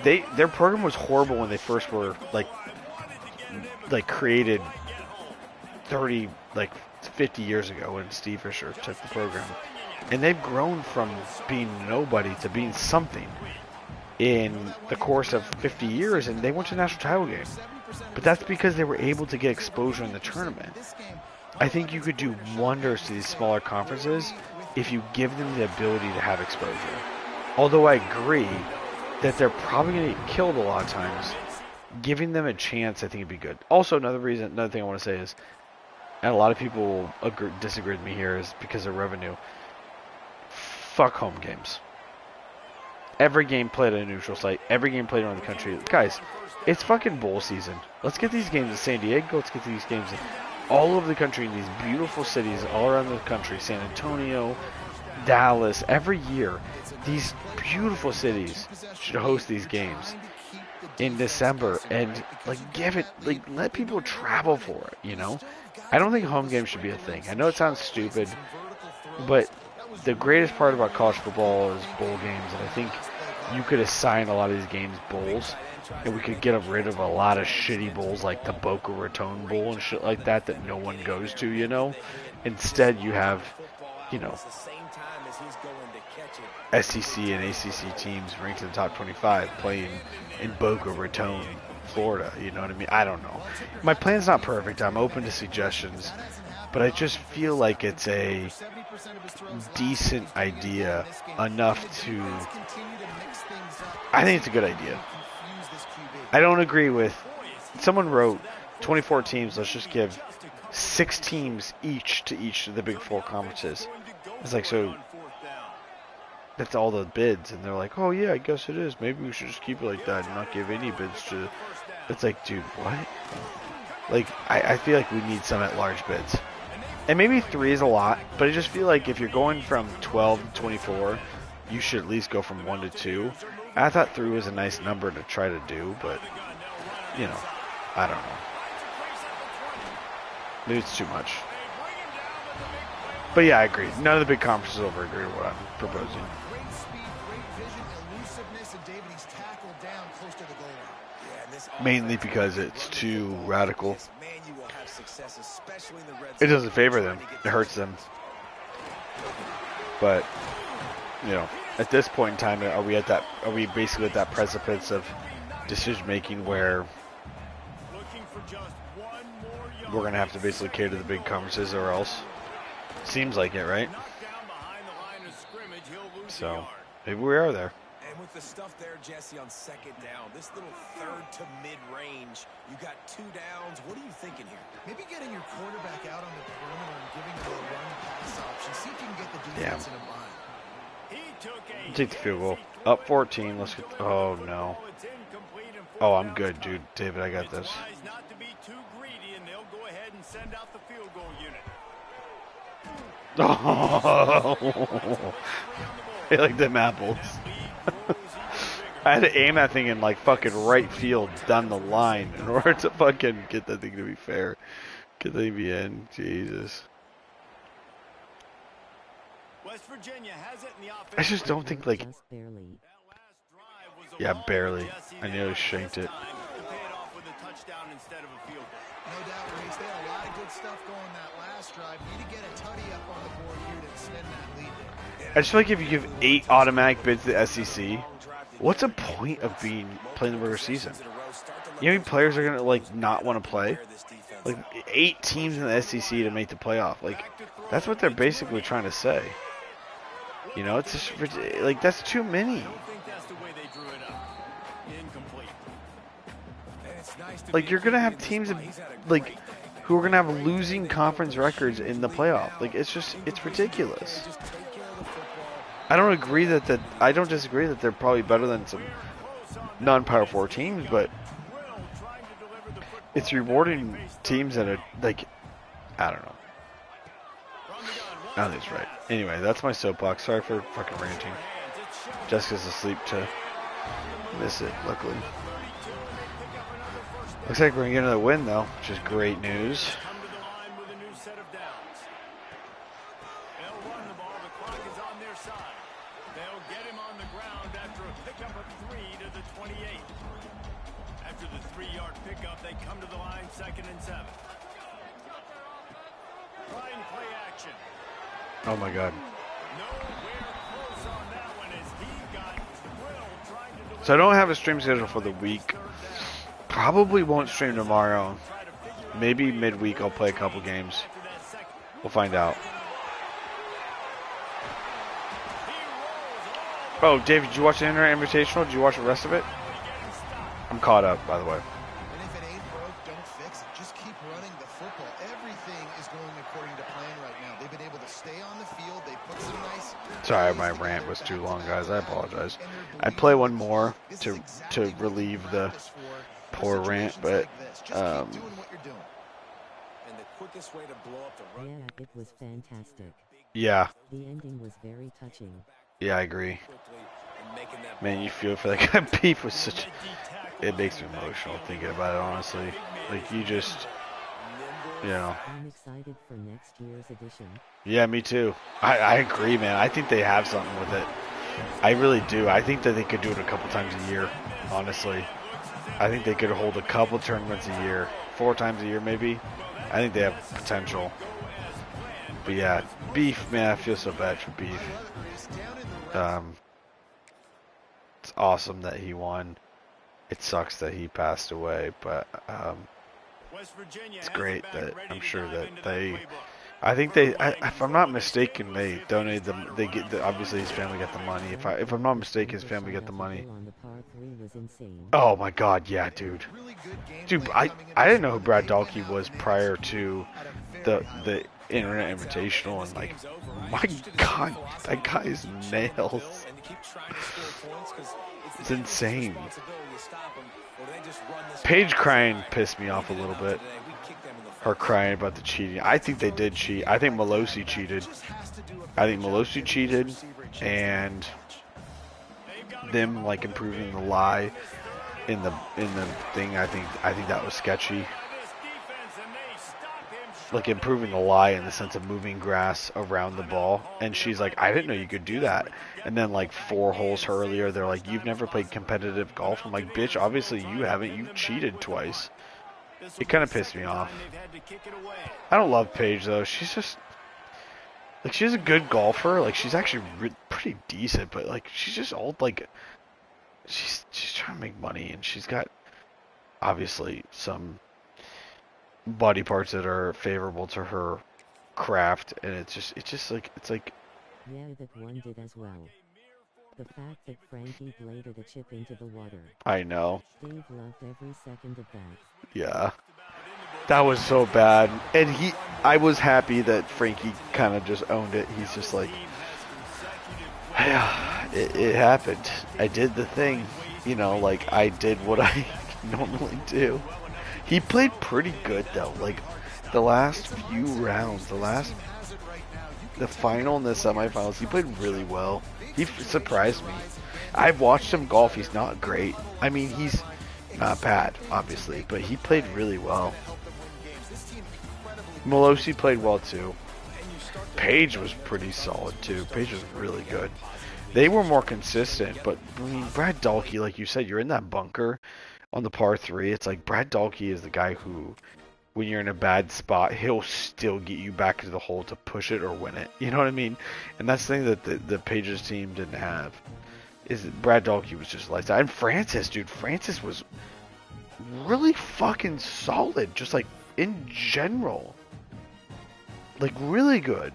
Their program was horrible when they first were, like created 50 years ago when Steve Fisher took the program. And they've grown from being nobody to being something in the course of 50 years, and they went to the national title game. But that's because they were able to get exposure in the tournament. I think you could do wonders to these smaller conferences if you give them the ability to have exposure. Although I agree that they're probably going to get killed a lot of times, giving them a chance, I think, would be good. Also, another thing I want to say is, and a lot of people will disagree with me here, is because of revenue. Fuck home games. Every game played at a neutral site. Every game played around the country. Guys, it's fucking bowl season. Let's get these games in San Diego. Let's get these games in all over the country, in these beautiful cities all around the country. San Antonio, Dallas. Every year, these beautiful cities should host these games in December, and, like, let people travel for it, you know? I don't think home games should be a thing. I know it sounds stupid, but the greatest part about college football is bowl games, and I think you could assign a lot of these games bowls, and we could get rid of a lot of shitty bowls like the Boca Raton Bowl and shit like that no one goes to, you know? Instead, you have, you know, SEC and ACC teams ranked in the top 25 playing in Boca Raton, Florida, you know what I mean? I don't know. My plan's not perfect. I'm open to suggestions, but I just feel like it's a decent idea enough to... I think it's a good idea. I don't agree with... Someone wrote 24 teams, let's just give 6 teams each to each of the Big Four conferences. It's like, so that's all the bids, and they're like, oh yeah, I guess it is. Maybe we should just keep it like that and not give any bids to. It's like, dude, what? Like, I feel like we need some at-large bids. And maybe 3 is a lot, but I just feel like if you're going from 12 to 24, you should at least go from 1 to 2. And I thought 3 was a nice number to try to do, but, you know, I don't know. Maybe it's too much. But yeah, I agree. None of the big conferences over agree with what I'm proposing. Great speed, great vision, elusiveness, and David, he's tackled down close to the goal line. Yeah, and this Mainly because it's too radical. man, you will have success, especially in the red It zone. doesn't favor them. It hurts them. But, you know, at this point in time, are we basically at that precipice of decision making where we're going to have to basically cater to the big conferences or else? Seems like it, right? So, maybe we are there. And with the stuff there, Jesse, on second down, this little third to mid-range, you got 2 downs. What are you thinking here? Maybe getting your quarterback out on the perimeter and giving him a run-pass option. See if you can get the defense in a bind. Take the field goal. Up 14. Let's get. Oh, no. Oh, I'm good, dude. David, I got this. Oh, I like them apples. I had to aim that thing in like fucking right field down the line in order to fucking get that thing to be fair. Get that thing to be in. Jesus. I just don't think like. Just barely. Yeah, barely. I nearly shanked it. No doubt, Reese. They had a lot of good stuff going that last drive. Need to get a tutty up on the board here to extend that lead there. I just feel like if you give 8 automatic bids to the SEC, what's the point of playing the regular season? You know how many players are gonna like not want to play? Like 8 teams in the SEC to make the playoff. Like that's what they're basically trying to say. You know, it's just like that's too many. Like you're gonna have teams like who are gonna have losing conference records in the playoff. Like it's ridiculous. I don't disagree that they're probably better than some non-Power 4 teams, but it's rewarding teams that are like, I don't know. I don't think it's right. Anyway, that's my soapbox. Sorry for fucking ranting. Jessica's asleep to miss it, luckily. Looks like we're gonna get another win though, which is great news. Oh my god. So I don't have a stream schedule for the week. Probably won't stream tomorrow. Maybe midweek I'll play a couple games. We'll find out. Oh, David, did you watch the Internet Invitational? Did you watch the rest of it? I'm caught up, by the way. And if it ain't broke, don't fix it. Just keep running the football. Everything is going according to plan right now. They've been able to stay on the field. They put some nice. Sorry, my rant was too long, guys. I apologize. I play one more to relieve the poor rant, but Yeah, it was fantastic. yeah, The ending was very touching. yeah, I agree. Man, you feel for that guy. Beef was such. It makes me emotional thinking about it, honestly. Like you just, you know. I'm excited for next year's edition. Yeah, me too. I agree, man. I think they have something with it. I really do. I think that they could do it a couple times a year, honestly. I think they could hold a couple tournaments a year. 4 times a year, maybe. I think they have potential. But yeah, Beef, man, I feel so bad for Beef. It's awesome that he won. It sucks that he passed away, but it's great that I'm sure that they. I think if I'm not mistaken, they donated them. They get obviously his family got the money. If I'm not mistaken, his family got the money. On the par 3 was insane. Oh my God, yeah, dude. Dude, I didn't know who Brad Dahlke was prior to the Internet Invitational, and like, my God, that guy's nails. to keep trying to score points? Because It's the defense's insane. responsibility to stop them, or do they just run this Paige ball? crying pissed me off a little bit. Her crying about the cheating. I think they did cheat. I think Melosi cheated. I think Melosi cheated, and them like improving the lie in the thing. I think that was sketchy. Like improving the lie in the sense of moving grass around the ball, and she's like, I didn't know you could do that. And then like 4 holes earlier, they're like, you've never played competitive golf. I'm like, bitch, obviously you haven't. You've cheated twice. It kind of pissed me off. I don't love Paige though. She's just like, she's a good golfer. Like she's actually pretty decent, but like she's just old. Like she's trying to make money, and she's got obviously some body parts that are favorable to her craft, and it's just like Yeah, that one did as well. The fact that Frankie bladed a chip into the water. I know. Dave loved every second of that. Yeah. That was so bad. And I was happy that Frankie kind of just owned it. He's just like, yeah, it happened. I did the thing. You know, like I did what I normally do. He played pretty good though. Like the last few rounds, the final and the semifinals, he played really well. He surprised me. I've watched him golf. He's not great. I mean, he's not bad, obviously, but he played really well. Melosi played well too. Paige was pretty solid too. Paige was really good. They were more consistent, but I mean, Brad Dahlke, like you said, you're in that bunker on the par 3. It's like Brad Dahlke is the guy who, when you're in a bad spot, he'll still get you back to the hole to push it or win it. You know what I mean? And that's the thing that the Pages team didn't have. Is that Brad Dahlke was just lights out. And Francis, dude, Francis was really fucking solid, just like in general. Like really good.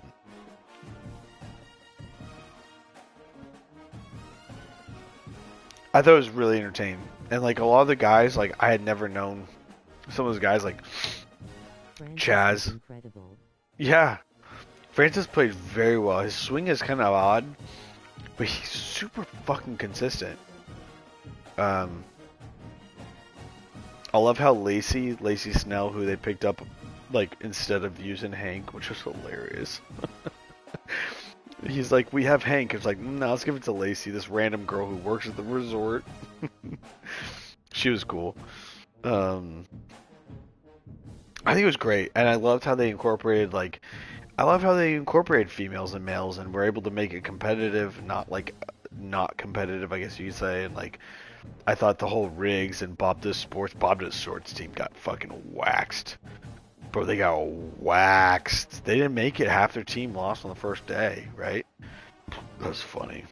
I thought it was really entertaining. And like a lot of the guys, like I had never known some of those guys, like Chaz. Incredible. Yeah. Francis played very well. His swing is kind of odd, but he's super fucking consistent. I love how Lacey Snell, who they picked up, like instead of using Hank, which was hilarious. He's like, we have Hank. It's like, no, let's give it to Lacey, this random girl who works at the resort. She was cool. I think it was great, and I loved how they incorporated females and males, and were able to make it competitive, not competitive, I guess you could say. And like, I thought the whole Riggs and Bob Does Sports team got fucking waxed. Bro, they got waxed. They didn't make it. Half their team lost on the first day, right? That was funny.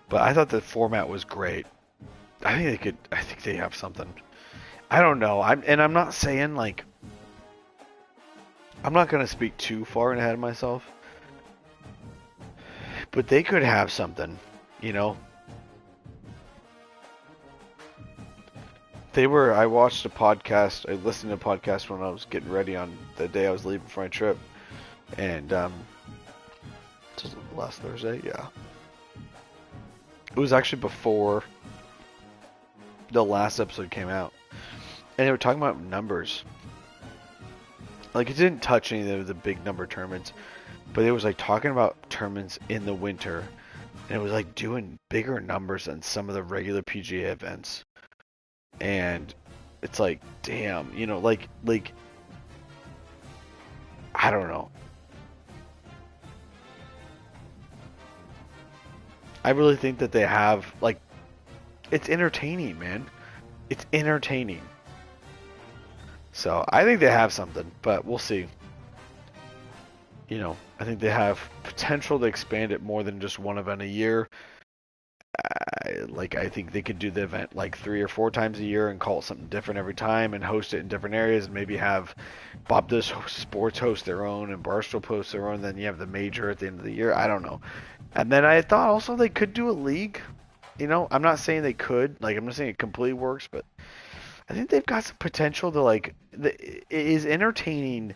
But I thought the format was great. I think they have something. I don't know. I'm not saying like, I'm not going to speak too far ahead of myself. But they could have something, you know? I watched a podcast, I listened to a podcast when I was getting ready on the day I was leaving for my trip. And, last Thursday, yeah. It was actually before the last episode came out. And they were talking about numbers. Like, it didn't touch any of the big number tournaments, but it was like talking about tournaments in the winter. And it was like doing bigger numbers than some of the regular PGA events. And it's like, damn, you know, like I don't know. I really think that they have, like, it's entertaining, man. It's entertaining. So I think they have something, but we'll see. You know, I think they have potential to expand it more than just one event a year. I think they could do the event like 3 or 4 times a year and call it something different every time and host it in different areas, and maybe have Bob Does Sports host their own and Barstool post their own. Then you have the major at the end of the year. I don't know. And then I thought also they could do a league. You know, I'm not saying they could. Like, I'm not saying it completely works, but I think they've got some potential to, like, it is entertaining.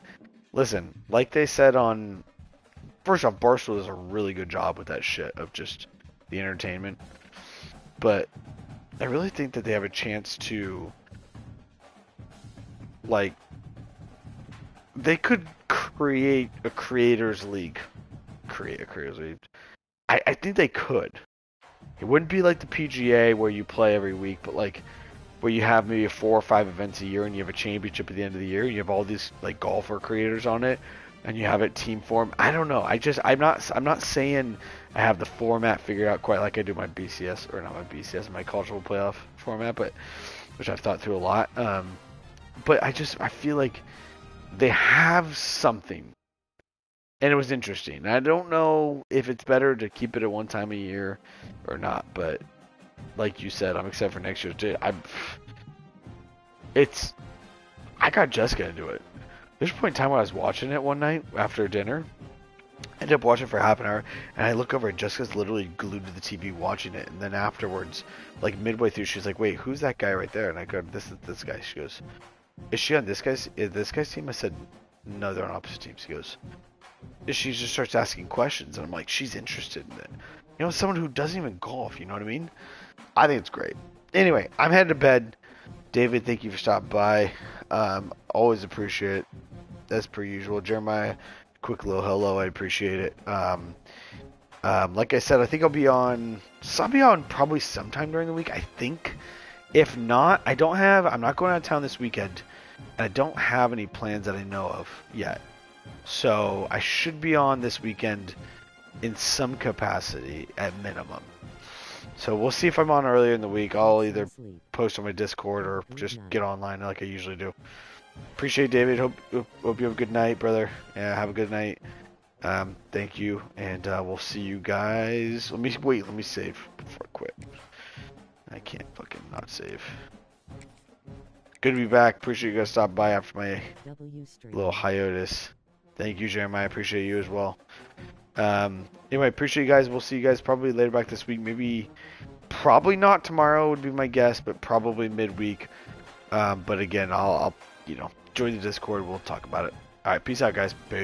Listen, like they said on first off, Barstool does a really good job with that shit of just the entertainment. But I really think that they have a chance to, like, they could create a creators league. Create a creators league. I think they could. It wouldn't be like the PGA where you play every week, but like where you have maybe 4 or 5 events a year and you have a championship at the end of the year. You have all these like golfer creators on it, and you have it team form. I don't know. I'm not saying I have the format figured out quite like I do my BCS, or not my BCS, my cultural playoff format, but which I've thought through a lot. But I feel like they have something, and it was interesting. I don't know if it's better to keep it at one time a year or not, but like you said, I'm excited for next year too. I got Jessica into it. There's a point in time where I was watching it one night after dinner. I ended up watching for half an hour, and I look over and Jessica's literally glued to the TV watching it. And then afterwards, like midway through, she's like, "Wait, who's that guy right there?" And I go, "This is this guy." She goes, "Is she on this guy's team?" I said, "No, they're on opposite teams." She goes, she just starts asking questions, and I'm like, she's interested in it. You know, someone who doesn't even golf, you know what I mean? I think it's great. Anyway, I'm headed to bed. David, thank you for stopping by. Always appreciate it, as per usual. Jeremiah, quick little hello, I appreciate it. Like I said, I think I'll be on probably sometime during the week, I think. If not, I'm not going out of town this weekend, and I don't have any plans that I know of yet. So I should be on this weekend in some capacity at minimum. So we'll see if I'm on earlier in the week. I'll either post on my Discord or just get online like I usually do. Appreciate it, David. Hope you have a good night, brother. Yeah, have a good night. Thank you, and we'll see you guys. Let me save before I quit. I can't fucking not save. Good to be back. Appreciate you guys stopping by after my little hiatus. Thank you, Jeremiah. I appreciate you as well. Anyway, appreciate you guys. We'll see you guys probably later back this week. Probably not tomorrow would be my guess, but probably midweek. But again, I'll join the Discord. We'll talk about it. All right, peace out, guys. Peace.